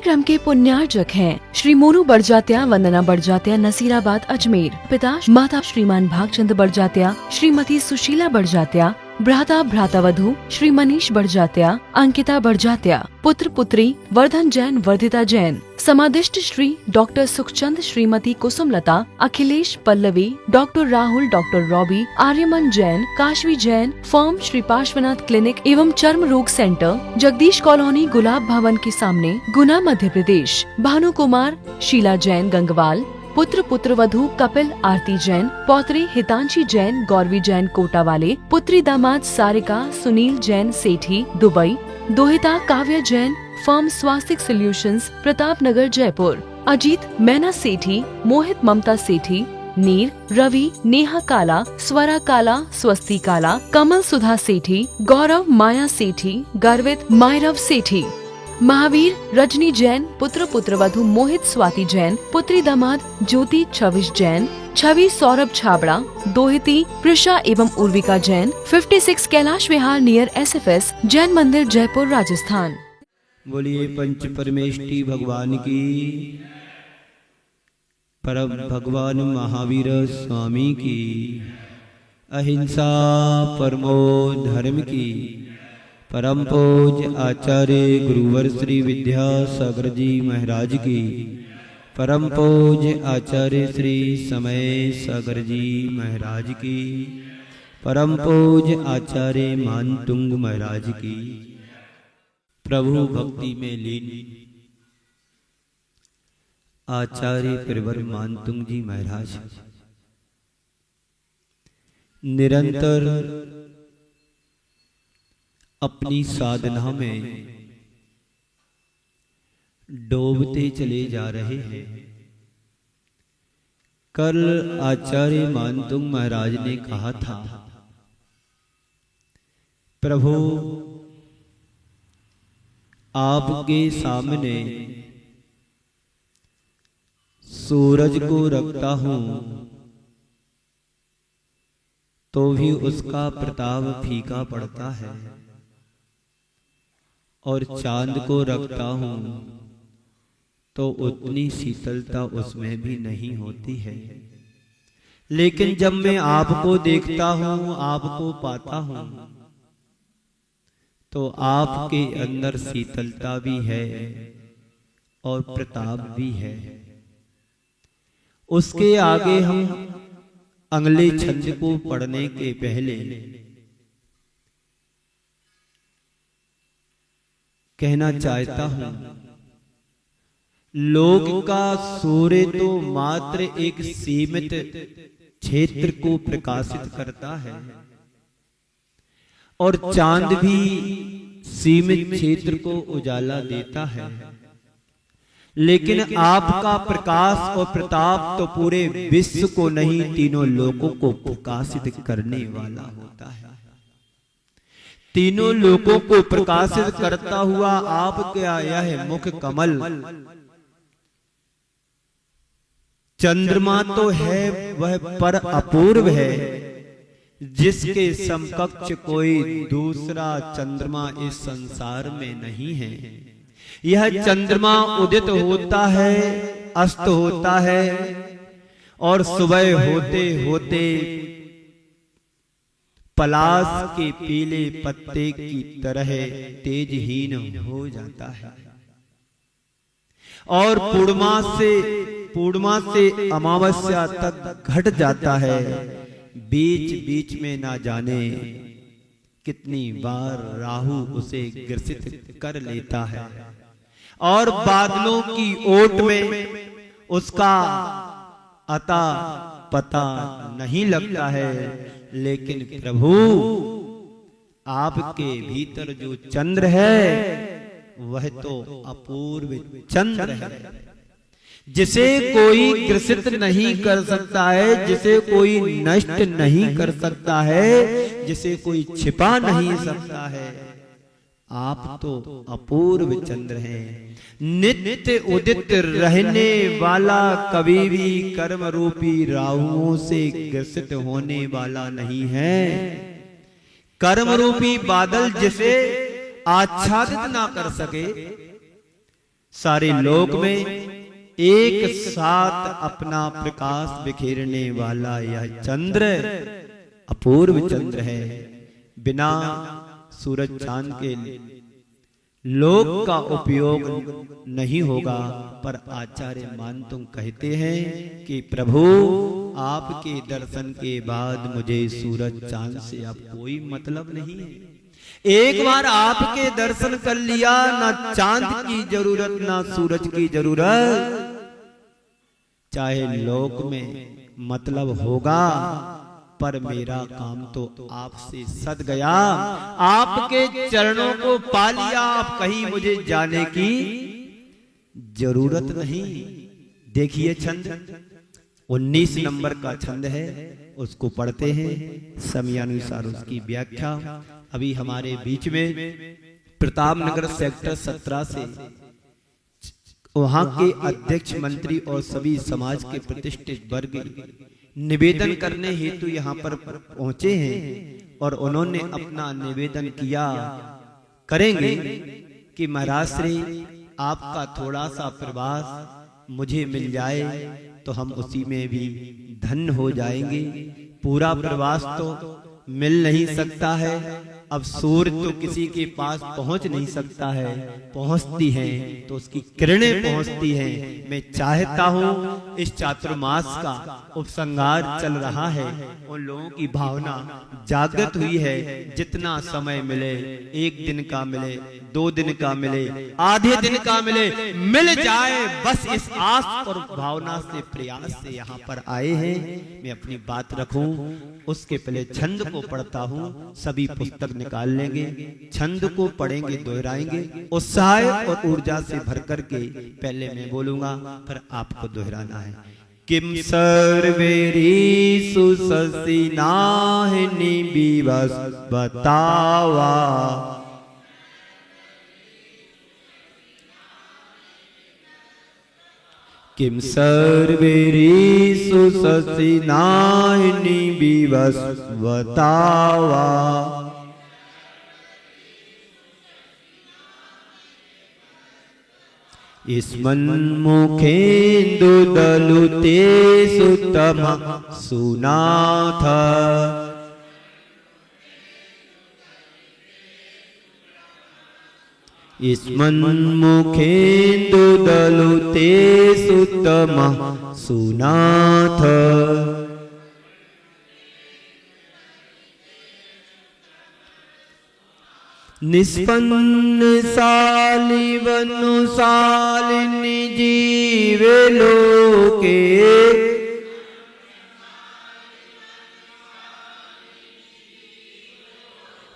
कार्यक्रम के पुण्यार्जक हैं श्री मोनू बड़जात्या, वंदना बड़जात्या, नसीराबाद, अजमेर। पिता माता श्रीमान भागचंद बड़जात्या, श्रीमती सुशीला बड़जात्या, भ्राता भ्रातावधू श्री मनीष बड़जात्या, अंकिता बड़जात्या, पुत्र पुत्री वर्धन जैन, वर्धिता जैन। समादिष्ट Shri doctor Sukhchand, Shrimati Kusumlata, Akhilesh Pallavi, doctor Rahul, doctor Robi, Aryaman Jain, Kashvi Jain, firm Shri Parshvanath clinic एवं चर्म रोग सेंटर, जगदीश कॉलोनी, गुलाब भवन के सामने, गुना, मध्य प्रदेश। भानु कुमार, शीला जैन, गंगवाल। पुत्र पुत्रवधू कपिल, आरती जैन, पौत्री हितांशी जैन, गौरवी जैन, कोटा वाले। पुत्री दामाद सारिका, सुनील जैन, सेठी, दुबई। दोहिता काव्या जैन, फर्म स्वास्तिक सोल्यूशंस, प्रताप नगर, जयपुर। अजीत मैना सेठी, मोहित ममता सेठी, नीर, रवि, नेहा काला, स्वरा काला, स्वस्ति काला, कमल सुधा सेठी, गौरव माया सेठी, गर्वित मायरव सेठी। महावीर रजनी जैन, पुत्र पुत्रवधू मोहित स्वाति जैन, पुत्री दामाद ज्योति छविश जैन, छवि सौरभ छाबड़ा, दोहिती प्रिशा एवं उर्विका जैन, 56 कैलाश विहार नियर SFS, जैन मंदिर, जयपुर, राजस्थान। बोलिए पंच परमेष्टि भगवान की, परम भगवान महावीर स्वामी की, अहिंसा परमो धर्म की, परम पूज्य आचार्य गुरुवर श्री विद्यासागर जी महाराज की, परम पूज्य आचार्य श्री समय सागर जी महाराज की, परम पूज्य आचार्य मानतुंग महाराज की। प्रभु भक्ति में लीन आचार्य प्रवर मानतुंग जी महाराज निरंतर अपनी साधना में डूबते चले जा रहे हैं। कल आचार्य मानतुंग महाराज ने कहा था, प्रभु आपके सामने सूरज को रखता हूं तो भी उसका प्रताप फीका पड़ता है, और चांद को रखता हूं तो उतनी शीतलता उसमें भी नहीं होती है। लेकिन जब मैं आपको देखता हूं, आपको पाता हूं, तो आपके अंदर शीतलता भी है और प्रताप भी है। उसके आगे हम अगले छंद को पढ़ने के पहले कहना चाहता हूं, लोक का सूर्य तो मात्र एक सीमित क्षेत्र को प्रकाशित करता है और चांद भी सीमित क्षेत्र को उजाला देता है, लेकिन आपका प्रकाश और प्रताप तो पूरे विश्व को नहीं, तीनों लोकों को प्रकाशित करने वाला होता है। तीनों लोकों को प्रकाशित करता हुआ आपका यह मुख कमल, चंद्रमा तो है वह पर अपूर्व है, जिसके समकक्ष कोई दूसरा चंद्रमा इस संसार में नहीं है। यह चंद्रमा उदित होता है, अस्त होता है, और सुबह होते होते पलाश के पीले पत्ते की तरह तेजहीन हो जाता है, और पूर्णिमा से अमावस्या तक घट जाता है। बीच बीच में ना जाने कितनी बार राहु उसे ग्रसित कर लेता है, और बादलों की ओट में उसका अता पता नहीं लगता है। लेकिन प्रभु आपके भीतर जो चंद्र है वह तो अपूर्व चंद्र है, जिसे कोई ग्रसित नहीं कर सकता है, जिसे कोई नष्ट नहीं कर सकता है, जिसे कोई छिपा नहीं सकता है। आप तो अपूर्व चंद्र हैं, नित्य उदित रहने वाला, कभी भी कर्म रूपी राहुओं से ग्रसित होने वाला नहीं है। कर्म रूपी बादल जिसे आच्छादित ना कर सके, सारे लोक में एक साथ अपना प्रकाश बिखेरने वाला यह चंद्र अपूर्व चंद्र है। बिना सूरज चांद के लोक का उपयोग नहीं होगा। पर आचार्य मान तुम कहते हैं कि प्रभु आपके दर्शन के बाद मुझे सूरज चांद से अब कोई मतलब नहीं है। एक बार आपके दर्शन कर लिया, ना चांद की जरूरत ना सूरज की जरूरत। चाहे लोक में मतलब होगा, पर मेरा काम तो आपसे सद गया। आपके चरणों को पा लिया, अब कहीं मुझे जाने की जरूरत नहीं। देखिए छंद 19 नंबर का छंद है, उसको पढ़ते हैं, समयानुसार उसकी व्याख्या। अभी हमारे बीच में प्रतापनगर सेक्टर 17 से वहां के अध्यक्ष मंत्री और सभी समाज के प्रतिष्ठित वर्ग निवेदन करने हेतु यहाँ पर पहुंचे हैं और उन्होंने अपना निवेदन किया करेंगे कि महाराज श्री आपका थोड़ा सा प्रवास मुझे मिल जाए तो हम उसी में भी धन्य हो जाएंगे। पूरा प्रवास तो मिल नहीं सकता है, अब सूर्य तो किसी के पास पहुंच नहीं सकता है, पहुंचती है तो उसकी किरणें पहुंचती हैं। मैं चाहता हूं इस चातुर्मास का उपसंहार चल रहा है, उन लोगों की भावना जागृत हुई है। जितना समय मिले, 1 दिन का मिले, 2 दिन का मिले, आधे दिन का मिले, मिल जाए, बस इस आस और भावना से प्रयास से यहाँ पर आए हैं। मैं अपनी बात रखूं उसके पहले छंद को पढ़ता हूं। सभी पुस्तक निकाल लेंगे, छंद को पढ़ेंगे, दोहराएंगे, उत्साह और ऊर्जा से भर करके पहले मैं बोलूंगा, फिर आपको दोहराना है। किम सर्वेरी सुससिनाहिनी विवस बतावा, किम सर्वेरी सुससिनाहिनी विवस बतावा, स्मन्मुखेन्दु दलुते सुतम सुनाथ, स्मन्मुखेन्दु दलुते सुतम सुनाथ, निष्पन्न शालिवनुशालिनी जीवे लोके,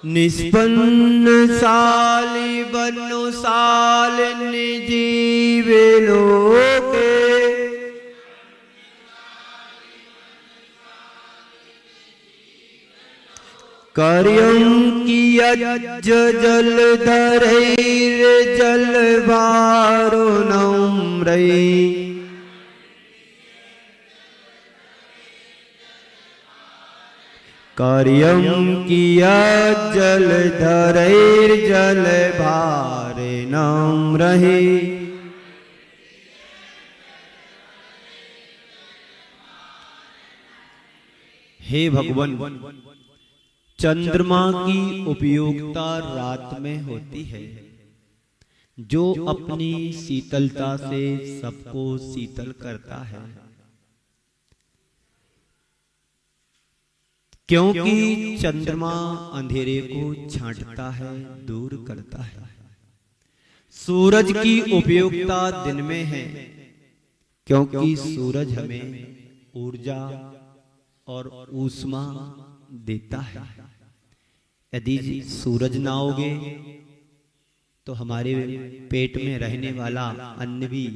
निष्पन्न शालिवनुशालिनी जीवे लोके, कार्यं कियज्ज जलधरैर् जलवारुणम्रै, कार्यं कियज्ज जलधरैर् जलवारुणम्रै। हे भगवान, चंद्रमा की उपयोगिता रात में होती है, जो अपनी शीतलता से सबको शीतल करता है। क्योंकि चंद्रमा अंधेरे को छांटता है, दूर करता है। सूरज की उपयोगिता दिन में है, क्योंकि सूरज हमें ऊर्जा और ऊष्मा देता है। यदि सूरज ना होगे तो हमारे पेट में रहने वाला अन्न भी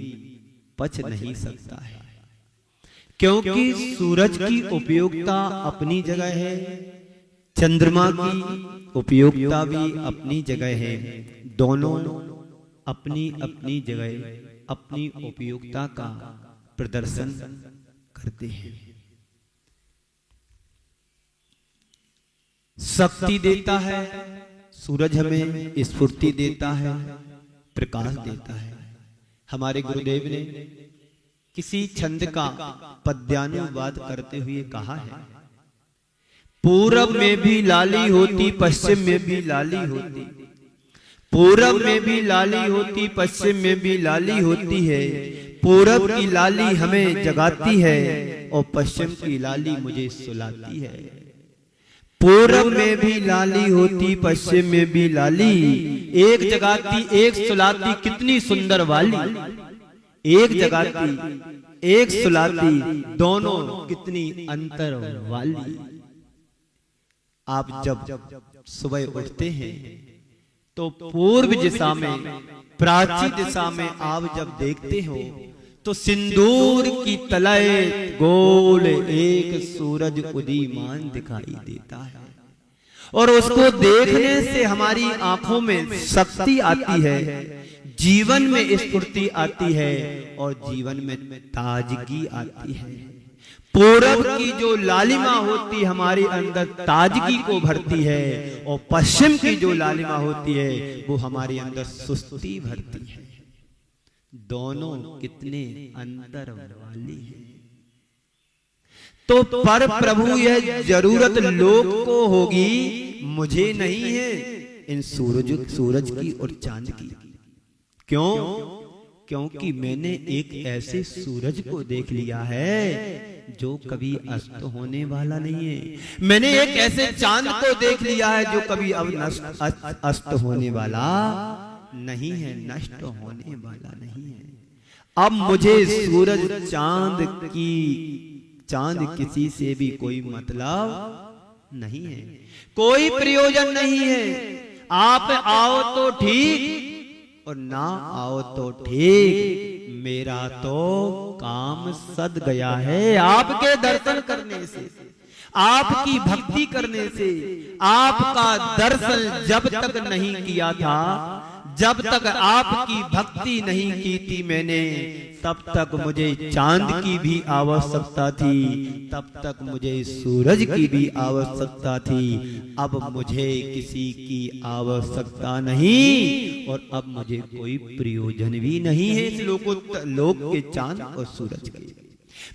पच नहीं सकता है। क्योंकि सूरज की उपयोगिता अपनी जगह है, चंद्रमा की उपयोगिता भी अपनी जगह है। दोनों अपनी अपनी जगह अपनी उपयोगिता का प्रदर्शन करते हैं। शक्ति देता है सूरज, हमें स्फूर्ति देता है, प्रकाश देता है। हमारे गुरुदेव ने किसी छंद का पद्यानुवाद करते हुए कहा है, पूरब में भी लाली होती, पश्चिम में भी लाली होती, पूरब में भी लाली होती, पश्चिम में भी लाली होती है। पूरब की लाली हमें जगाती है और पश्चिम की लाली मुझे सुलाती है। पूरब में भी लाली होती, पश्चिम में भी लाली, एक जगाती एक सुलाती, कितनी सुंदर वाली। एक जगाती एक सुलाती, दोनों कितनी अंतर वाली। आप जब सुबह उठते हैं तो पूर्व दिशा में, प्राची दिशा में आप जब देखते हो तो सिंदूर की तलय गोल एक सूरज उदीयमान दिखाई देता है, और उसको देखने से हमारी आंखों में शक्ति आती है, जीवन में स्फूर्ति आती है और जीवन में ताजगी आती है। पूरब की जो लालिमा होती हमारे अंदर ताजगी को भरती है, और पश्चिम की जो लालिमा होती है वो हमारे अंदर सुस्ती भरती है। दोनों कितने अंतर वाली है। तो पर प्रभु यह जरूरत लोक को होगी, मुझे नहीं है इन सूरज की और चांद की। क्यों? क्योंकि मैंने एक ऐसे सूरज को देख लिया है जो कभी अस्त होने वाला नहीं है। मैंने एक ऐसे चांद को देख लिया है जो कभी अब अस्त होने वाला नहीं है, नष्ट होने वाला नहीं है। अब मुझे सूरज चांद किसी से भी कोई मतलब नहीं है, कोई प्रयोजन नहीं है। आप आओ तो ठीक और ना आओ तो ठीक, मेरा तो काम सद गया है आपके दर्शन करने से, आपकी भक्ति करने से। आपका दर्शन जब तक नहीं किया था, जब तक आपकी भक्ति नहीं की थी मैंने, तब तक मुझे चांद की भी आवश्यकता थी, तब तक मुझे सूरज की भी आवश्यकता थी। अब मुझे किसी की आवश्यकता नहीं, और अब मुझे कोई प्रयोजन भी नहीं है इस लोक के चांद और सूरज के।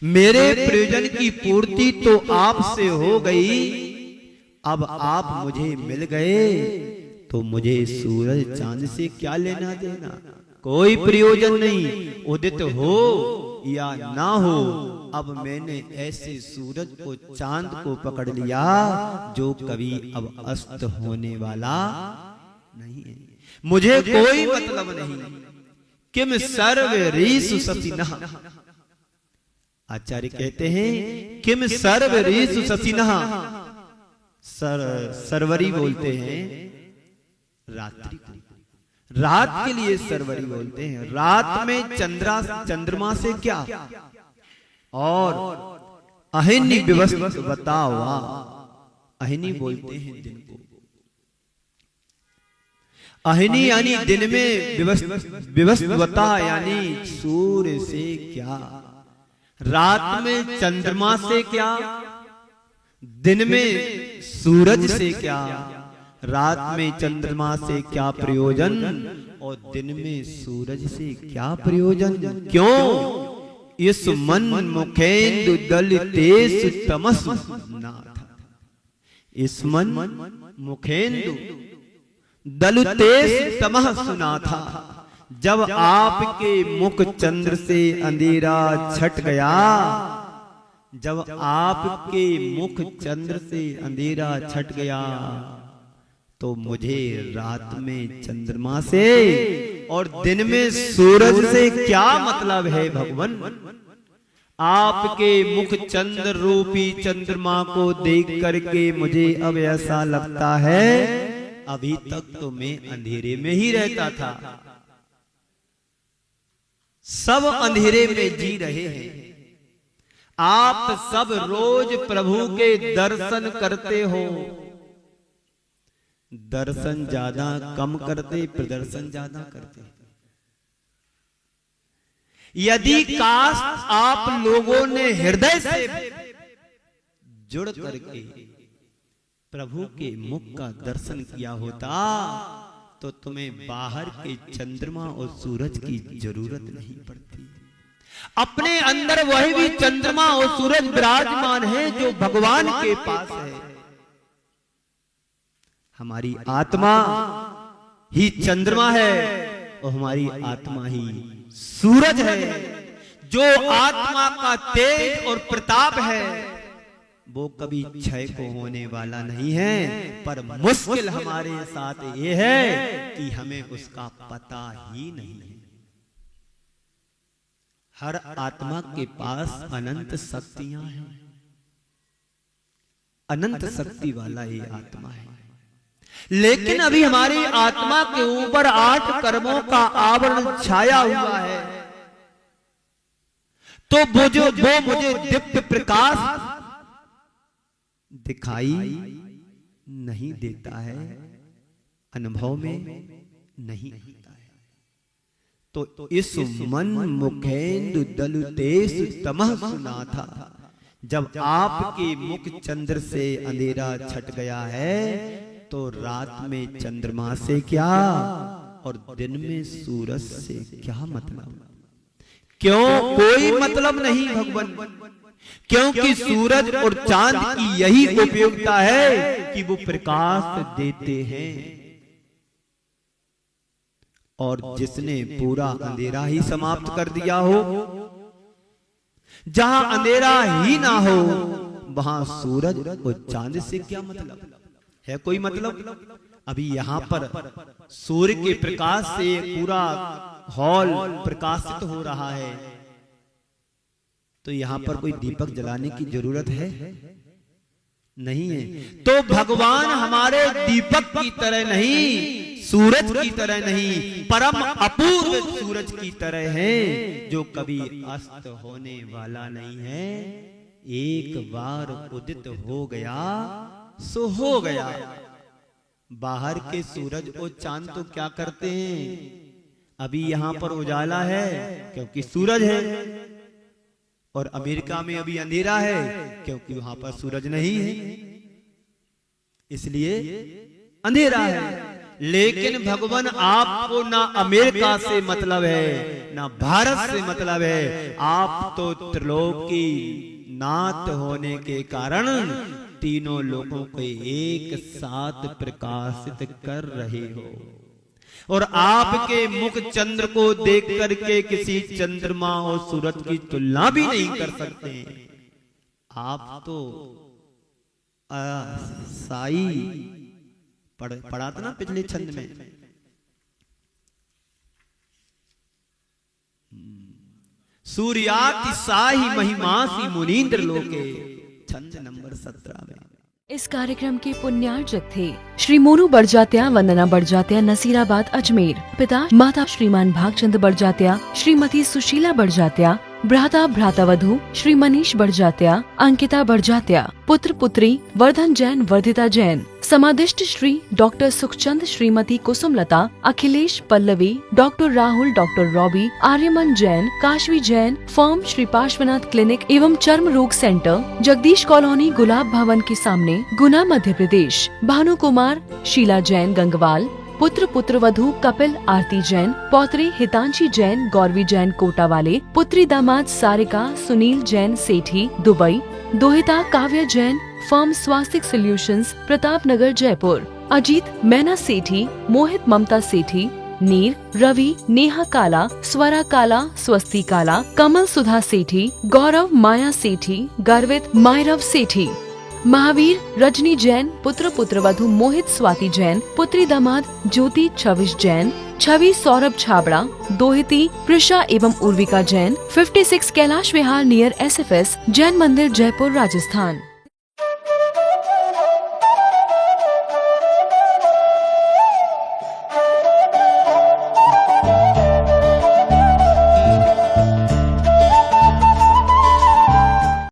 मेरे प्रयोजन की पूर्ति तो आपसे हो गई, अब आप मुझे मिल गए, तो मुझे सूरज चांद से क्या लेना देना, कोई प्रयोजन नहीं। उदित हो या ना हो, अब मैंने ऐसे सूरज को चांद को पकड़ लिया जो कभी अब अस्त होने वाला नहीं है। मुझे कोई मतलब नहीं। किम सर्व रीसु ससिनः, आचार्य कहते हैं किम सर्व रीसु ससिनः, सरवरी बोलते हैं रात्रि को, रात के लिए सरवरी बोलते हैं। रात में चंद्रमा से क्या, और अहिनी विवस्वत बतावा, अहिनी बोलते हैं दिन को। अहिनी यानी दिन में, विवस्वता यानी सूर्य से क्या, रात में चंद्रमा से क्या, दिन में सूरज से क्या। रात में चंद्रमा से क्या प्रयोजन, और दिन में सूरज से क्या प्रयोजन। क्यों? इस मन मुखेंदु दलितेषु तमसु नाथ, इस मन मुखेंदु दलितेषु तमसु नाथ। जब आपके मुख चंद्र से अंधेरा छट गया, जब आपके मुख चंद्र से अंधेरा छट गया, तो मुझे रात में चंद्रमा से और दिन में सूरज से क्या मतलब है भगवान। आपके मुख चंद्र रूपी चंद्रमा को देख करके मुझे अब ऐसा लगता है, अभी तक तो मैं अंधेरे में ही रहता था। सब अंधेरे में जी रहे हैं, आप सब रोज प्रभु के दर्शन करते हो। दर्शन ज्यादा कम करते, प्रदर्शन ज्यादा करते। यदि काश आप लोगों ने हृदय से जुड़ करके प्रभु के मुख का दर्शन किया होता, तो तुम्हें बाहर के चंद्रमा और सूरज की जरूरत नहीं पड़ती। अपने अंदर वही भी चंद्रमा और सूरज विराजमान है जो भगवान के पास है। हमारी आत्मा ही चंद्रमा है और हमारी आत्मा ही सूरज है। जो आत्मा का तेज और प्रताप है वो कभी क्षय को होने वाला नहीं है, पर मुश्किल हमारे साथ ये है कि हमें उसका पता ही नहीं है। हर आत्मा के पास अनंत शक्तियां हैं, अनंत शक्ति वाला ये आत्मा है, लेकिन अभी हमारी आत्मा के ऊपर 8 कर्मों का आवरण छाया हुआ है। तो वो मुझे दिव्य प्रकाश दिखाई नहीं देता है, अनुभव में नहीं होता है। तो इस मन मुखेंदु दलुतेश तमः सुना था। जब आपके मुख चंद्र से अंधेरा छट गया है तो रात में चंद्रमा से क्या और दिन में सूरज से क्या मतलब? क्यों? कोई मतलब नहीं भगवान, क्योंकि सूरज और चांद की यही उपयोगिता है कि वो प्रकाश देते हैं। और जिसने पूरा अंधेरा ही समाप्त कर दिया हो, जहां अंधेरा ही ना हो वहां सूरज और चांद से क्या मतलब है? कोई मतलब? अभी यहाँ पर सूर्य के प्रकाश से पूरा हॉल प्रकाशित हो रहा है, तो यहाँ पर कोई दीपक जलाने की जरूरत है? नहीं है। तो भगवान हमारे दीपक की तरह नहीं, सूरज की तरह नहीं, परम अपूर्व सूरज की तरह है जो कभी अस्त होने वाला नहीं है। एक बार उदित हो गया सो हो गया। बाहर के सूरज और चांद तो क्या करते हैं? अभी यहाँ पर उजाला है क्योंकि सूरज है, और अमेरिका में अभी अंधेरा है क्योंकि वहां पर सूरज नहीं है, इसलिए अंधेरा है। लेकिन भगवान आपको ना अमेरिका से मतलब है ना भारत से मतलब है। आप तो त्रिलोकी नाथ होने के कारण तीनों लोगों को एक साथ प्रकाशित कर रहे हो, और आपके मुख चंद्र को देख करके किसी चंद्रमा और सूरज की तुलना भी नहीं कर सकते। आप तो साई पढ़ा था ना पिछले छंद में, सूर्याति साही महिमासी मुनीन्द्र लोके, छंद नंबर 17 में। इस कार्यक्रम के पुण्यार्जक थे श्री मोनू बड़जात्या, वंदना बड़जात्या, नसीराबाद, अजमेर। पिता माता श्रीमान भागचंद बड़जात्या, श्रीमती सुशीला बड़जात्या, भ्राता भ्रातावधू श्री मनीष बड़जात्या, अंकिता बड़जात्या, पुत्र पुत्री वर्धन जैन, वर्धिता जैन। समादिष्ट Shri doctor Sukhchand, Shrimati Kusumlata, Akhilesh Pallavi, doctor Rahul, doctor Robi, Aryaman Jain, Kashvi Jain. Firm Shri Parshvanath clinic एवं चर्म रोग सेंटर, जगदीश कॉलोनी, गुलाब भवन के सामने, गुना, मध्य प्रदेश। भानु कुमार, शीला जैन, गंगवाल। पुत्र पुत्रवधू कपिल, आरती जैन, पौत्री हितांशी जैन, गौरवी जैन, कोटा वाले। पुत्री दामाद सारिका, सुनील जैन, सेठी, दुबई। दोहिता काव्या जैन, फर्म स्वास्तिक सॉल्यूशंस, प्रताप नगर, जयपुर। अजीत मैना सेठी, मोहित ममता सेठी, नीर, रवि, नेहा काला, स्वरा काला, स्वस्ति काला, कमल सुधा सेठी, गौरव माया सेठी, गर्वित मायरव सेठी। महावीर रजनी जैन, पुत्र पुत्रवधू मोहित स्वाति जैन, पुत्री दामाद ज्योति छविश जैन, छवि सौरभ छाबड़ा, दोहिती प्रिशा एवं उर्विका जैन। 56 कैलाश विहार नियर SFS जैन मंदिर, जयपुर, राजस्थान।